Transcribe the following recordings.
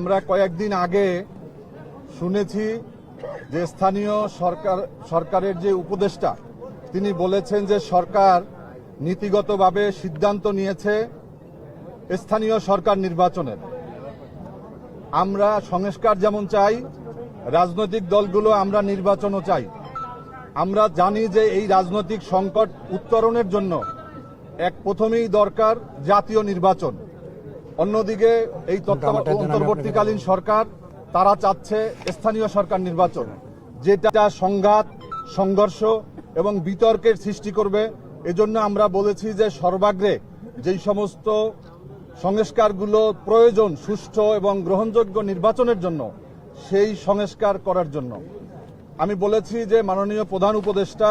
আমরা কয়েকদিন আগে শুনেছি যে স্থানীয় সরকারের যে উপদেষ্টা তিনি বলেছেন যে সরকার নীতিগতভাবে সিদ্ধান্ত নিয়েছে স্থানীয় সরকার নির্বাচনের। আমরা সংস্কার যেমন চাই, রাজনৈতিক দলগুলো আমরা নির্বাচনও চাই। আমরা জানি যে এই রাজনৈতিক সংকট উত্তরণের জন্য প্রথমেই দরকার জাতীয় নির্বাচন। অন্যদিকে এই অন্তর্বর্তীকালীন সরকার তারা চাচ্ছে স্থানীয় সরকার নির্বাচন, যেটা সংঘাত, সংঘর্ষ এবং বিতর্কের সৃষ্টি করবে। এজন্য আমরা বলেছি যে সর্বাগ্রে যেই সমস্ত সংস্কারগুলো প্রয়োজন সুষ্ঠু এবং গ্রহণযোগ্য নির্বাচনের জন্য, সেই সংস্কার করার জন্য। আমি বলেছি যে মাননীয় প্রধান উপদেষ্টা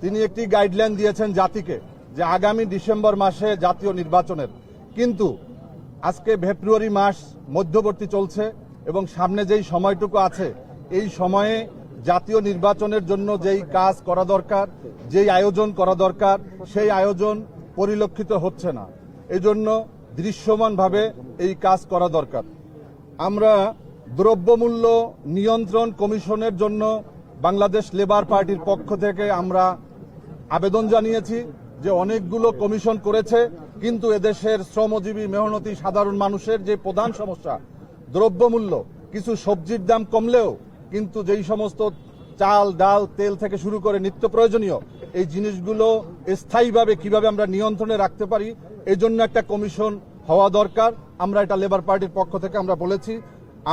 তিনি একটি গাইডলাইন দিয়েছেন জাতিকে যে আগামী ডিসেম্বর মাসে জাতীয় নির্বাচনের, কিন্তু আজকে ফেব্রুয়ারি মাস মধ্যবর্তী চলছে এবং সামনে যেই সময়টুকু আছে এই সময়ে জাতীয় নির্বাচনের জন্য যেই কাজ করা দরকার, যেই আয়োজন করা দরকার, সেই আয়োজন পরিলক্ষিত হচ্ছে না। এজন্য দৃশ্যমানভাবে এই কাজ করা দরকার। আমরা দ্রব্যমূল্য নিয়ন্ত্রণ কমিশনের জন্য বাংলাদেশ লেবার পার্টির পক্ষ থেকে আমরা আবেদন জানিয়েছি যে অনেকগুলো কমিশন করেছে, কিন্তু এদেশের শ্রমজীবী মেহনতি সাধারণ মানুষের যে প্রধান সমস্যা দ্রব্যমূল্য, কিছু সবজির দাম কমলেও কিন্তু যেই সমস্ত চাল, ডাল, তেল থেকে শুরু করে নিত্য প্রয়োজনীয় এই জিনিসগুলো স্থায়ীভাবে কিভাবে আমরা নিয়ন্ত্রণে রাখতে পারি, এই জন্য একটা কমিশন হওয়া দরকার। আমরা এটা লেবার পার্টির পক্ষ থেকে আমরা বলেছি।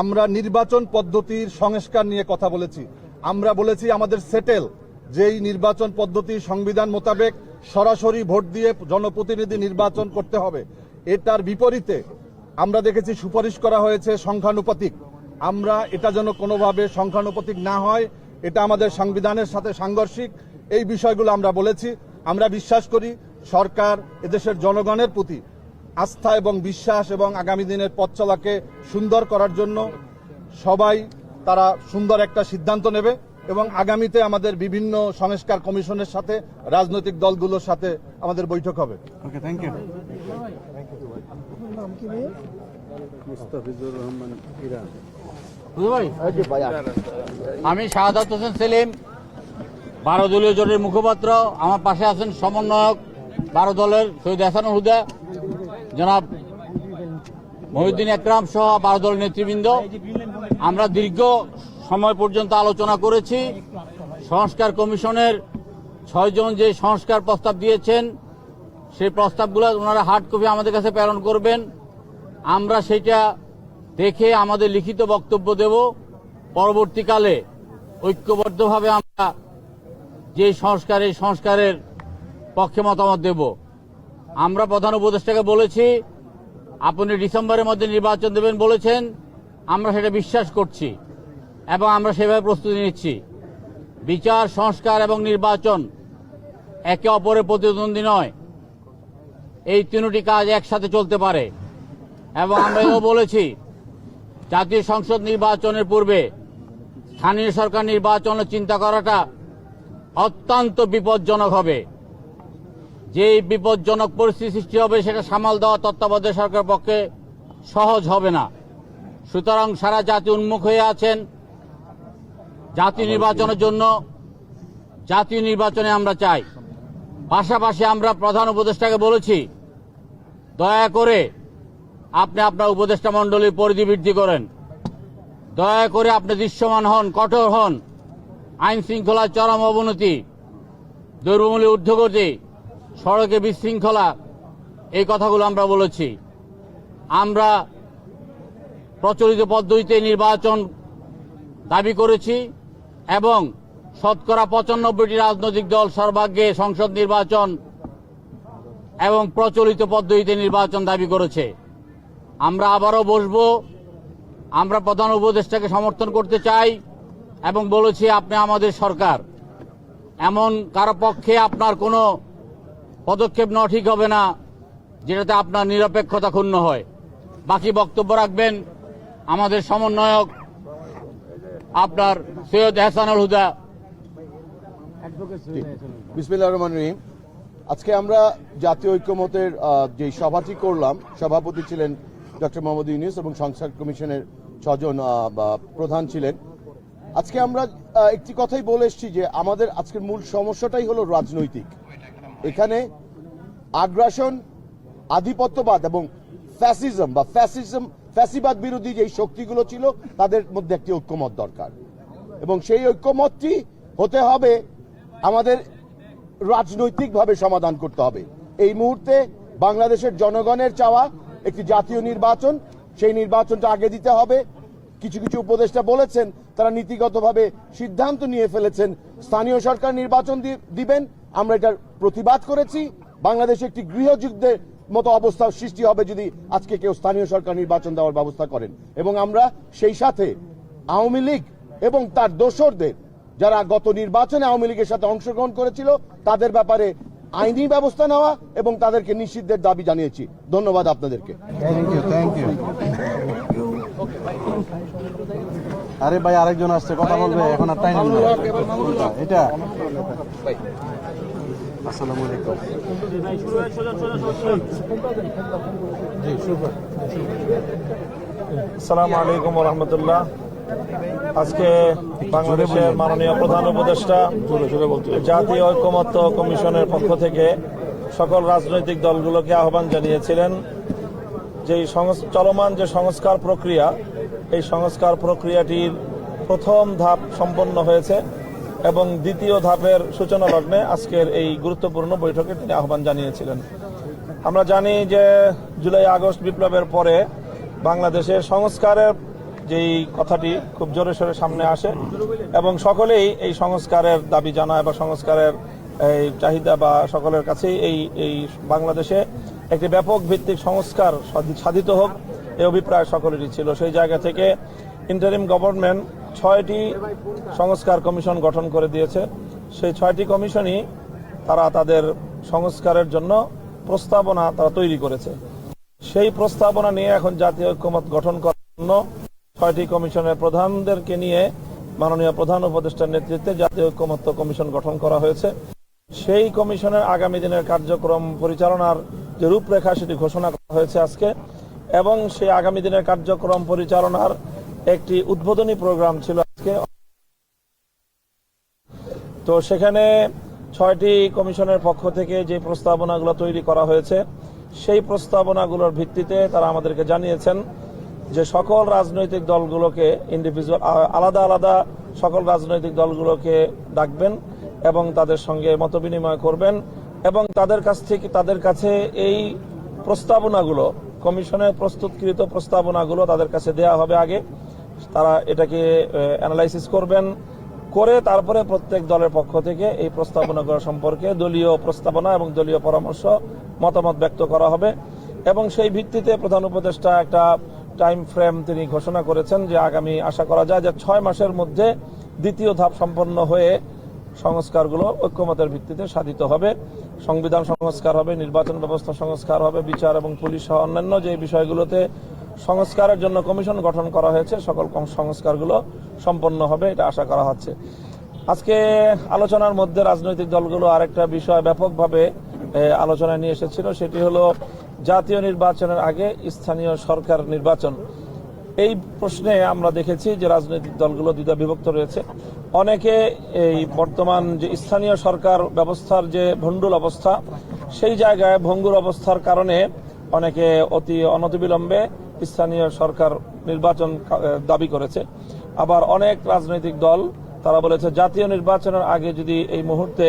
আমরা নির্বাচন পদ্ধতির সংস্কার নিয়ে কথা বলেছি। আমরা বলেছি আমাদের সেটেল যেই নির্বাচন পদ্ধতি সংবিধান মোতাবেক সরাসরি ভোট দিয়ে জনপ্রতিনিধি নির্বাচন করতে হবে, এটার বিপরীতে আমরা দেখেছি সুপারিশ করা হয়েছে সংখ্যানুপাতিক। আমরা এটা যেন কোনোভাবে সংখ্যানুপাতিক না হয়, এটা আমাদের সংবিধানের সাথে সাংঘর্ষিক। এই বিষয়গুলো আমরা বলেছি। আমরা বিশ্বাস করি সরকার এদেশের জনগণের প্রতি আস্থা এবং বিশ্বাস এবং আগামী দিনের পথ চলাকে সুন্দর করার জন্য সবাই তারা সুন্দর একটা সিদ্ধান্ত নেবে এবং আগামীতে আমাদের বিভিন্ন সংস্কার কমিশনের সাথে রাজনৈতিক দলগুলোর সাথে আমাদের বৈঠক হবে। ওকে, থ্যাংক ইউ। আমি শাহাদাত হোসেন সেলিম, 12 দলীয় জোটের মুখপাত্র। আমার পাশে আছেন সমন্বয়ক 12 দলের সৈয়দ হাসানুল হুদা, জনাব মহিউদ্দিন একরাম সহ 12 দলের নেতৃবৃন্দ। আমরা দীর্ঘ সময় পর্যন্ত আলোচনা করেছি। সংস্কার কমিশনের 6 জন যে সংস্কার প্রস্তাব দিয়েছেন সেই প্রস্তাবগুলো ওনারা হার্ড কপি আমাদের কাছে প্রেরণ করবেন। আমরা সেটা দেখে আমাদের লিখিত বক্তব্য দেব। পরবর্তীকালে ঐক্যবদ্ধভাবে আমরা যে সংস্কারের পক্ষে মতামত দেব। আমরা প্রধান উপদেষ্টাকে বলেছি আপনি ডিসেম্বরের মধ্যে নির্বাচন দেবেন বলেছেন, আমরা সেটা বিশ্বাস করছি এবং আমরা সেভাবে প্রস্তুতি নিচ্ছি। বিচার, সংস্কার এবং নির্বাচন একে অপরের প্রতিদ্বন্দ্বী নয়, এই তিনটি কাজ একসাথে চলতে পারে। এবং আমরা এও বলেছি জাতীয় সংসদ নির্বাচনের পূর্বে স্থানীয় সরকার নির্বাচনের চিন্তা করাটা অত্যন্ত বিপজ্জনক হবে। যে বিপজ্জনক পরিস্থিতি সৃষ্টি হবে সেটা সামাল দেওয়া তত্ত্বাবধায়ক সরকারের পক্ষে সহজ হবে না। সুতরাং সারা জাতি উন্মুখ হয়ে আছেন জাতীয় নির্বাচনের জন্য। জাতীয় নির্বাচনে আমরা চাই। পাশাপাশি আমরা প্রধান উপদেষ্টাকে বলেছি দয়া করে আপনি আপনার উপদেষ্টা মণ্ডলীর পরিধি বৃদ্ধি করেন, দয়া করে আপনি দৃশ্যমান হন, কঠোর হন। আইন শৃঙ্খলার চরম অবনতি, দ্রব্যমূল্য ঊর্ধ্বগতি, সড়কে বিশৃঙ্খলা, এই কথাগুলো আমরা বলেছি। আমরা প্রচলিত পদ্ধতিতে নির্বাচন দাবি করেছি এবং শতকরা 95টি রাজনৈতিক দল সর্বাগ্রে সংসদ নির্বাচন এবং প্রচলিত পদ্ধতিতে নির্বাচন দাবি করেছে। আমরা আবারও বসবো। আমরা প্রধান উপদেষ্টাকে সমর্থন করতে চাই এবং বলেছি আপনি আমাদের সরকার, এমন কারো পক্ষে আপনার কোনো পদক্ষেপ নেওয়া ঠিক হবে না যেটাতে আপনার নিরপেক্ষতা ক্ষুণ্ণ হয়। বাকি বক্তব্য রাখবেন আমাদের সমন্বয়ক আপনার সৈয়দ হাসানুল হুদা। বিসমিল্লাহির রহমানির রহিম। আজকে আমরা জাতীয় ঐক্যমতের যে সভাটি করলাম, সভাপতি ছিলেন ডক্টর মোহাম্মদ ইউনূস এবং সংস্কার কমিশনের ছজন প্রধান ছিলেন। আজকে আমরা একটি কথাই বলে এসেছি যে আমাদের আজকের মূল সমস্যাটাই হলো রাজনৈতিক। এখানে আগ্রাসন, আধিপত্যবাদ এবং ফ্যাসিবাদ বিরোধী যেই শক্তিগুলো ছিল তাদের মধ্যে একটি ঐক্যমত দরকার, এবং সেই ঐক্যমতটি হতে হবে আমাদের রাজনৈতিকভাবে সমাধান করতে হবে। এই মুহূর্তে বাংলাদেশের জনগণের চাওয়া একটি জাতীয় নির্বাচন, সেই নির্বাচনটা আগে দিতে হবে। কিছু কিছু উপদেষ্টা বলেছেন তারা নীতিগতভাবে সিদ্ধান্ত নিয়ে ফেলেছেন স্থানীয় সরকার নির্বাচন দিবেন। আমরা এটার প্রতিবাদ করেছি। বাংলাদেশে একটি গৃহযুদ্ধের মতো অবস্থা সৃষ্টি হবে যদি আজকে কেউ স্থানীয় সরকার নির্বাচন দেওয়ার ব্যবস্থা করেন, এবং আমরা সেই সাথে আওয়ামী লীগ এবং তার দোসরদের যারা গত নির্বাচনে আওয়ামী লীগের সাথে অংশগ্রহণ করেছিল তাদের ব্যাপারে আইনি ব্যবস্থা নেওয়া এবং তাদেরকে নিষিদ্ধের দাবি জানিয়েছি। ধন্যবাদ আপনাদেরকে। Thank you. আরে ভাই, আরেকজন আসছে, কথা বলবে, এখন আর টাইম নেই। এটা আসসালামু আলাইকুম। আসসালামু আলাইকুম ওয়া রাহমাতুল্লাহ। আজকে বাংলাদেশের মাননীয় প্রধান উপদেষ্টা জাতীয় ঐকমত্য কমিশনের পক্ষ থেকে সকল রাজনৈতিক দলগুলোকে আহ্বান জানিয়েছিলেন যে চলমান যে সংস্কার প্রক্রিয়া, এই সংস্কার প্রক্রিয়াটির প্রথম ধাপ সম্পন্ন হয়েছে এবং দ্বিতীয় ধাপের সূচনা লগ্নে আজকের এই গুরুত্বপূর্ণ বৈঠকে তিনি আহ্বান জানিয়েছিলেন। আমরা জানি যে জুলাই আগস্ট বিপ্লবের পরে বাংলাদেশের সংস্কারের যেই কথাটি খুব জোরে সোরে সামনে আসে এবং সকলেই এই সংস্কারের দাবি জানায় বা সংস্কারের এই চাহিদা বা সকলের কাছেই এই বাংলাদেশে একটি ব্যাপক ভিত্তিক সংস্কার সাধিত হোক এই অভিপ্রায় সকলেরই ছিল। সেই জায়গা থেকে ইন্টারিম গভর্নমেন্ট 6টি সংস্কার কমিশন গঠন করে দিয়েছে। সেই 6টি কমিশনই তারা তাদের সংস্কারের জন্য প্রস্তাবনা তারা তৈরি করেছে। সেই প্রস্তাবনা নিয়ে এখন জাতীয় ঐক্যমত গঠন করার জন্য 6টি কমিশনের প্রধানদেরকে নিয়ে মাননীয় প্রধান উপদেষ্টার নেতৃত্বে জাতীয় ঐক্যমত্য কমিশন গঠন করা হয়েছে। সেই কমিশনের আগামী দিনের কার্যক্রম পরিচালনার যে রূপরেখা সেটি ঘোষণা করা হয়েছে আজকে, এবং সেই আগামী দিনের কার্যক্রম পরিচালনার একটি উদ্বোধনী প্রোগ্রাম ছিল আজকে। তো সেখানে 6টি কমিশনের পক্ষ থেকে যে প্রস্তাবনাগুলো তৈরি করা হয়েছে সেই প্রস্তাবনাগুলোর ভিত্তিতে তারা আমাদেরকে জানিয়েছেন যে সকল রাজনৈতিক দলগুলোকে ইন্ডিভিজুয়াল আলাদা আলাদা সকল রাজনৈতিক দলগুলোকে ডাকবেন এবং তাদের সঙ্গে মতবিনিময় করবেন এবং তাদের কাছে এই প্রস্তাবনাগুলো, কমিশনের প্রস্তুতকৃত প্রস্তাবনাগুলো তাদের কাছে দেয়া হবে আগে। তারা এটাকে অ্যানালাইসিস করবেন, করে তারপরে প্রত্যেক দলের পক্ষ থেকে এই প্রস্তাবনাগুলো সম্পর্কে দলীয় প্রস্তাবনা এবং দলীয় পরামর্শ মতামত ব্যক্ত করা হবে। এবং সেই ভিত্তিতে প্রধান উপদেষ্টা একটা টাইম ফ্রেম তিনি ঘোষণা করেছেন যে আগামী আশা করা যায় যে 6 মাসের মধ্যে দ্বিতীয় ধাপ সম্পন্ন হয়ে সংস্কারগুলো ঐক্যমতের ভিত্তিতে সাধিত হবে। সংবিধান সংস্কার হবে, নির্বাচন ব্যবস্থা সংস্কার হবে, বিচার এবং পুলিশ সহ অন্যান্য যে বিষয়গুলোতে সংস্কারের জন্য কমিশন গঠন করা হয়েছে সকল সংস্কারগুলো সম্পন্ন হবে, এটা আশা করা হচ্ছে। আজকে আলোচনার মধ্যে রাজনৈতিক দলগুলো আরেকটা বিষয় ব্যাপকভাবে আলোচনায় নিয়ে এসেছিল, সেটি হলো জাতীয় নির্বাচনের আগে স্থানীয় সরকার নির্বাচন। এই প্রশ্নে আমরা দেখেছি যে রাজনৈতিক দলগুলো দ্বিধা বিভক্ত রয়েছে। অনেকে এই বর্তমান যে স্থানীয় সরকার ব্যবস্থার যে ভণ্ডুল অবস্থা, সেই জায়গায় ভঙ্গুর অবস্থার কারণে অনেকে অনতিবিলম্বে স্থানীয় সরকার নির্বাচন দাবি করেছে। আবার অনেক রাজনৈতিক দল তারা বলেছে জাতীয় নির্বাচনের আগে যদি এই মুহূর্তে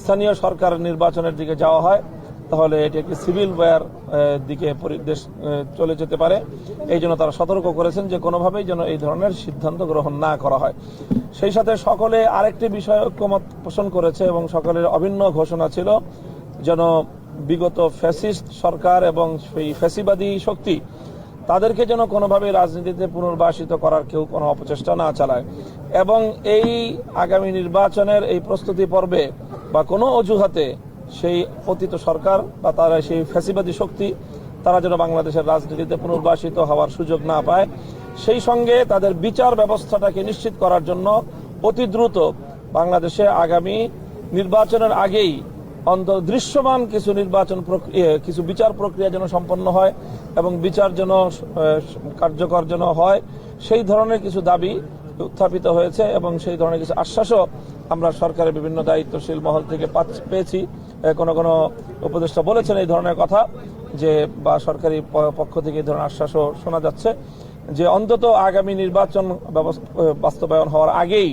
স্থানীয় সরকার নির্বাচনের দিকে যাওয়া হয় তাহলে এটি একটি সিভিল ওয়ার দিকে দেশ চলে যেতে পারে। এই জন্য তারা সতর্ক করেছেন যে কোনোভাবেই যেন এই ধরনের সিদ্ধান্ত গ্রহণ না করা হয়। সেই সাথে সকলে আরেকটি বিষয় ঐক্যমত পোষণ করেছে এবং সকলের অভিন্ন ঘোষণা ছিল যেন বিগত ফ্যাসিস্ট সরকার এবং সেই ফ্যাসিবাদী শক্তি তাদেরকে যেন কোনোভাবেই রাজনীতিতে পুনর্বাসিত করার কেউ কোনো অপচেষ্টা না চালায় এবং এই আগামী নির্বাচনের এই প্রস্তুতি পর্বে বা কোনো অজুহাতে সেই পতিত সরকার বা তারা সেই ফ্যাসিবাদী শক্তি তারা যেন বাংলাদেশের রাজনীতিতে পুনর্বাসিত হওয়ার সুযোগ না পায়। সেই সঙ্গে তাদের বিচার ব্যবস্থাটাকে নিশ্চিত করার জন্য অতি দ্রুত বাংলাদেশে আগামী নির্বাচনের আগেই দৃশ্যমান কিছু নির্বাচন প্রক্রিয়া, কিছু বিচার প্রক্রিয়া যেন সম্পন্ন হয় এবং বিচার যেন কার্যকর যেন হয়, সেই ধরনের কিছু দাবি উত্থাপিত হয়েছে এবং সেই ধরনের কিছু আশ্বাসও আমরা সরকারের বিভিন্ন দায়িত্বশীল মহল থেকে পেয়েছি। কোন কোন উপদেষ্টা বলেছেন এই ধরনের কথা, যে বা সরকারি পক্ষ থেকে এই ধরনের আশ্বাসও শোনা যাচ্ছে যে অন্তত আগামী নির্বাচন বাস্তবায়ন হওয়ার আগেই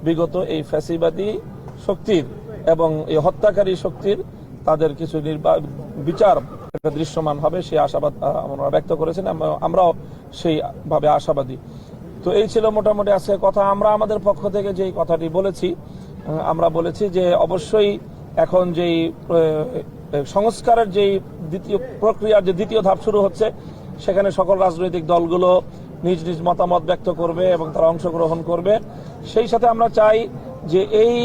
বিগত এই ফ্যাসিবাদী শক্তির এবং এই হত্যাকারী শক্তির তাদের কিছু বিচার দৃশ্যমান হবে, সেই আশাবাদ আমরা ব্যক্ত করেছেন। আমরাও সেইভাবে আশাবাদী। তো এই ছিল মোটামুটি আজকে কথা। আমরা আমাদের পক্ষ থেকে যেই কথাটি বলেছি, আমরা বলেছি যে অবশ্যই এখন যেই সংস্কারের যেই দ্বিতীয় প্রক্রিয়ার যে দ্বিতীয় ধাপ শুরু হচ্ছে, সেখানে সকল রাজনৈতিক দলগুলো নিজ নিজ মতামত ব্যক্ত করবে এবং তারা অংশগ্রহণ করবে। সেই সাথে আমরা চাই যে এই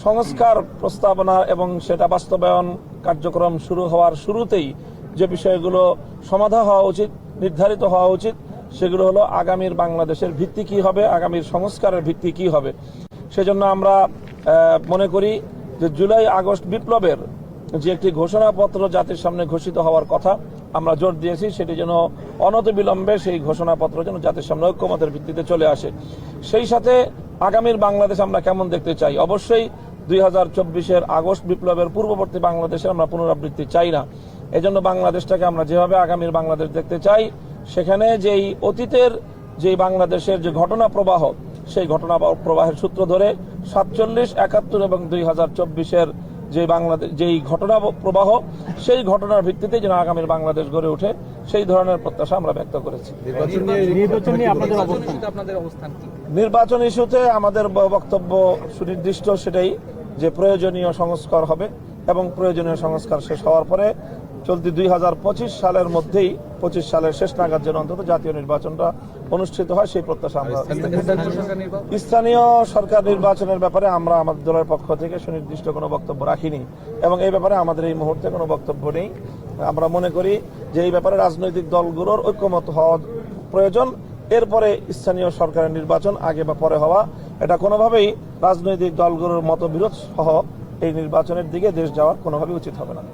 সংস্কার প্রস্তাবনা এবং সেটা বাস্তবায়ন কার্যক্রম শুরু হওয়ার শুরুতেই যে বিষয়গুলো সমাধান হওয়া উচিত, নির্ধারিত হওয়া উচিত, সেগুলো হলো আগামীর বাংলাদেশের ভিত্তি কি হবে, আগামীর সংস্কারের ভিত্তি কি হবে। সেজন্য আমরা মনে করি যে জুলাই আগস্ট বিপ্লবের যে একটি ঘোষণাপত্র জাতির সামনে ঘোষিত হওয়ার কথা আমরা জোর দিয়েছি, সেটি যেন অনতিবিলম্বে সেই ঘোষণাপত্র যেন জাতির সামনে ঐক্যমতের ভিত্তিতে চলে আসে। সেই সাথে আগামীর বাংলাদেশ আমরা কেমন দেখতে চাই, অবশ্যই 2024-এর আগস্ট বিপ্লবের পূর্ববর্তী বাংলাদেশের আমরা পুনরাবৃত্তি চাই না। এজন্য বাংলাদেশটাকে আমরা যেভাবে আগামীর বাংলাদেশ দেখতে চাই, সেখানে যেই অতীতের যেই বাংলাদেশের যে ঘটনা প্রবাহ, সেই ঘটনা প্রবাহের সূত্র ধরে 47, 71 এবং 2024-এর যে বাংলাদেশ যেই ঘটনা প্রবাহ, সেই ঘটনার ভিত্তিতে যেন আগামীর বাংলাদেশ গড়ে ওঠে, সেই ধরনের প্রত্যাশা আমরা ব্যক্ত করেছি। নির্বাচন ইস্যুতে আমাদের বক্তব্য সুনির্দিষ্ট, সেটাই যে প্রয়োজনীয় সংস্কার হবে এবং প্রয়োজনীয় সংস্কার শেষ হওয়ার পরে চলতি 2025 সালের মধ্যেই 25 সালের শেষ নাগাদ যেন অন্তত জাতীয় নির্বাচনটা অনুষ্ঠিত হয়, সেই প্রত্যাশা আমরা। স্থানীয় সরকার নির্বাচনের ব্যাপারে আমরা আমাদের দলের পক্ষ থেকে সুনির্দিষ্ট কোনো বক্তব্য রাখিনি এবং এই ব্যাপারে আমাদের এই মুহূর্তে কোনো বক্তব্য নেই। আমরা মনে করি যে এই ব্যাপারে রাজনৈতিক দলগুলোর ঐক্যমত হওয়া প্রয়োজন, এরপরে স্থানীয় সরকারের নির্বাচন আগে বা পরে হওয়া, এটা কোনোভাবেই রাজনৈতিক দলগুলোর মতবিরোধ সহ এই নির্বাচনের দিকে দেশ যাওয়া কোনোভাবেই উচিত হবে না।